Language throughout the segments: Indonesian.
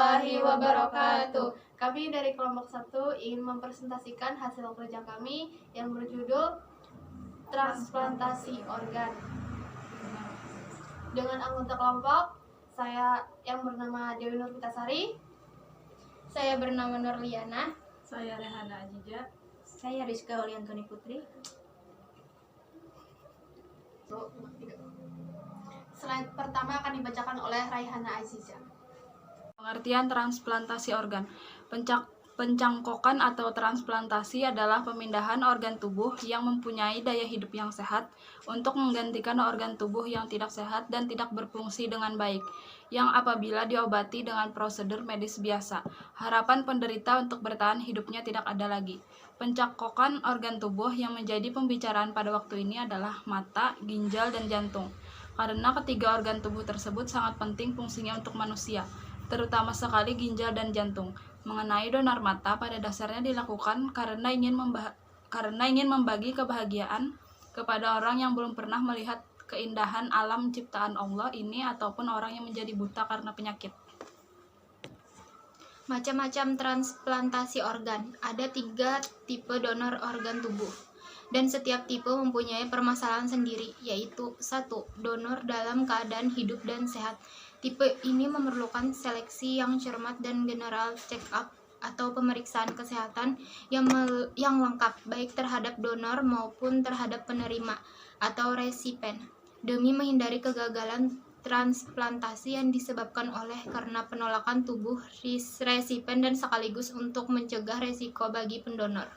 warahmatullahi wabarakatuh. Kami dari kelompok 1 ingin mempresentasikan hasil kerja kami yang berjudul transplantasi organ. Dengan anggota kelompok, saya yang bernama Dewi Nur Pitasari, saya bernama Nurliana, saya Rehana Ajija, saya Rizka Oliantoni Putri. Slide pertama akan dibacakan oleh Raihana Aziza. Pengertian transplantasi organ. Pencangkokan atau transplantasi adalah pemindahan organ tubuh yang mempunyai daya hidup yang sehat untuk menggantikan organ tubuh yang tidak sehat dan tidak berfungsi dengan baik, yang apabila diobati dengan prosedur medis biasa, harapan penderita untuk bertahan hidupnya tidak ada lagi. Pencangkokan organ tubuh yang menjadi pembicaraan pada waktu ini adalah mata, ginjal, dan jantung, karena ketiga organ tubuh tersebut sangat penting fungsinya untuk manusia, terutama sekali ginjal dan jantung. Mengenai donor mata, pada dasarnya dilakukan karena ingin membagi kebahagiaan kepada orang yang belum pernah melihat keindahan alam ciptaan Allah ini ataupun orang yang menjadi buta karena penyakit. Macam-macam transplantasi organ. Ada 3 tipe donor organ tubuh, dan setiap tipe mempunyai permasalahan sendiri, yaitu 1. Donor dalam keadaan hidup dan sehat. Tipe ini memerlukan seleksi yang cermat dan general check-up atau pemeriksaan kesehatan yang lengkap, baik terhadap donor maupun terhadap penerima atau resipien, demi menghindari kegagalan transplantasi yang disebabkan karena penolakan tubuh resipien dan sekaligus untuk mencegah resiko bagi pendonor.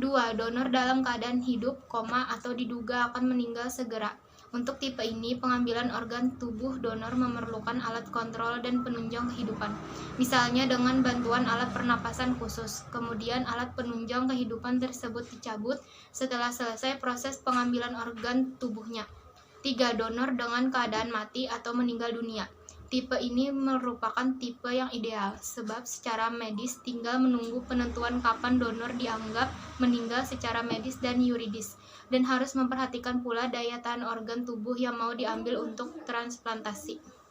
2. Donor dalam keadaan hidup, atau diduga akan meninggal segera. Untuk tipe ini, pengambilan organ tubuh donor memerlukan alat kontrol dan penunjang kehidupan, misalnya dengan bantuan alat pernapasan khusus. Kemudian alat penunjang kehidupan tersebut dicabut setelah selesai proses pengambilan organ tubuhnya. 3. Donor dengan keadaan mati atau meninggal dunia. Tipe ini merupakan tipe yang ideal, sebab secara medis tinggal menunggu penentuan kapan donor dianggap meninggal secara medis dan yuridis, dan harus memperhatikan pula daya tahan organ tubuh yang mau diambil untuk transplantasi.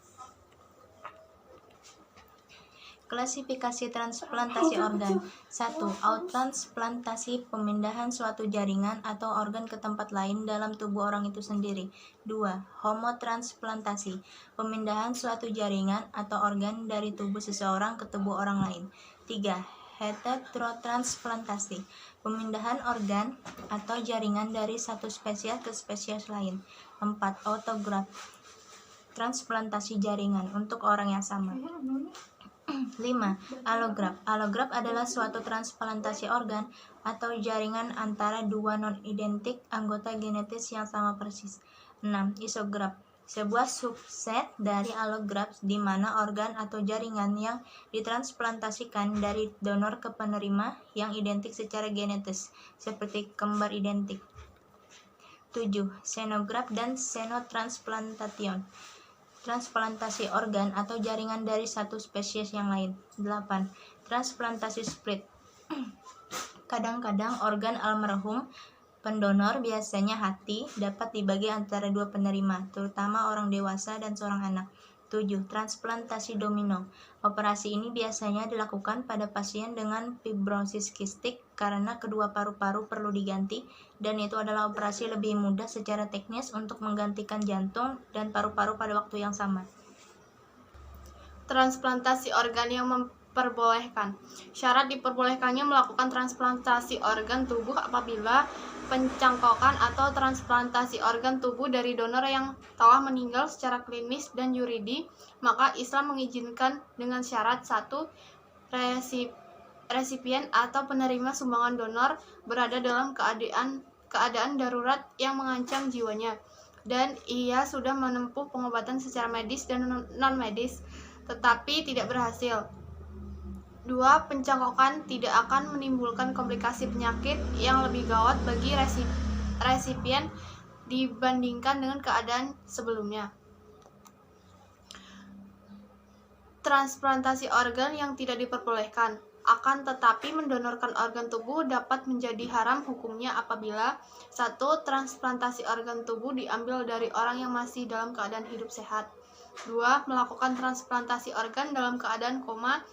Klasifikasi transplantasi organ. 1. Autotransplantasi, pemindahan suatu jaringan atau organ ke tempat lain dalam tubuh orang itu sendiri. 2. Homotransplantasi, pemindahan suatu jaringan atau organ dari tubuh seseorang ke tubuh orang lain. 3. Heterotransplantasi, pemindahan organ atau jaringan dari satu spesies ke spesies lain. 4. Autograft, transplantasi jaringan untuk orang yang sama. 5. Allograft. Allograft adalah suatu transplantasi organ atau jaringan antara dua non-identik anggota genetis yang sama persis. 6. Isograft, sebuah subset dari allograft di mana organ atau jaringan yang ditransplantasikan dari donor ke penerima yang identik secara genetis, seperti kembar identik. 7. Xenograft dan xenotransplantation, transplantasi organ atau jaringan dari satu spesies yang lain. 8. Transplantasi split, kadang-kadang organ almarhum pendonor, biasanya hati, dapat dibagi antara dua penerima, terutama orang dewasa dan seorang anak. 7. Transplantasi domino. Operasi ini biasanya dilakukan pada pasien dengan fibrosis kistik karena kedua paru-paru perlu diganti, dan itu adalah operasi lebih mudah secara teknis untuk menggantikan jantung dan paru-paru pada waktu yang sama. Transplantasi organ yang memperbolehkan. Syarat diperbolehkannya melakukan transplantasi organ tubuh apabila pencangkokan atau transplantasi organ tubuh dari donor yang telah meninggal secara klinis dan yuridis, maka Islam mengizinkan dengan syarat 1. Resipien atau penerima sumbangan donor berada dalam keadaan darurat yang mengancam jiwanya, dan ia sudah menempuh pengobatan secara medis dan non-medis tetapi tidak berhasil. 2. Pencangkokan tidak akan menimbulkan komplikasi penyakit yang lebih gawat bagi resipien dibandingkan dengan keadaan sebelumnya. Transplantasi organ yang tidak diperbolehkan. Akan tetapi mendonorkan organ tubuh dapat menjadi haram hukumnya apabila 1. Transplantasi organ tubuh diambil dari orang yang masih dalam keadaan hidup sehat. 2. Melakukan transplantasi organ dalam keadaan koma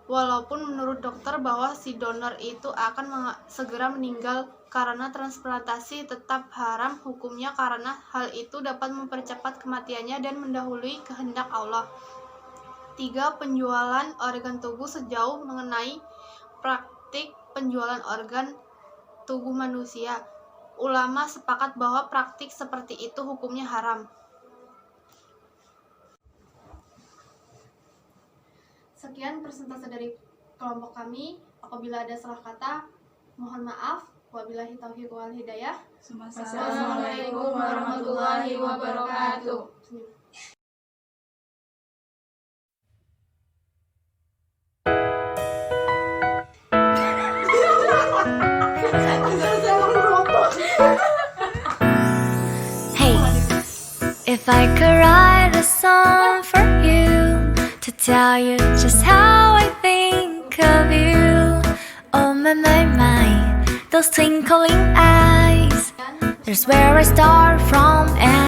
walaupun menurut dokter bahwa si donor itu akan segera meninggal. Karena transplantasi tetap haram hukumnya karena hal itu dapat mempercepat kematiannya dan mendahului kehendak Allah. 3. Penjualan organ tubuh sejauh mengenai praktik penjualan organ tubuh manusia. Ulama sepakat bahwa praktik seperti itu hukumnya haram. Sekian persentase dari kelompok kami. Apabila ada salah kata, mohon maaf. Wabillahi taufiq wal hidayah. Assalamualaikum warahmatullahi wabarakatuh. Hey, if I could write a song for you to tell you just how I think of you, oh my, those twinkling eyes, there's where I start from. And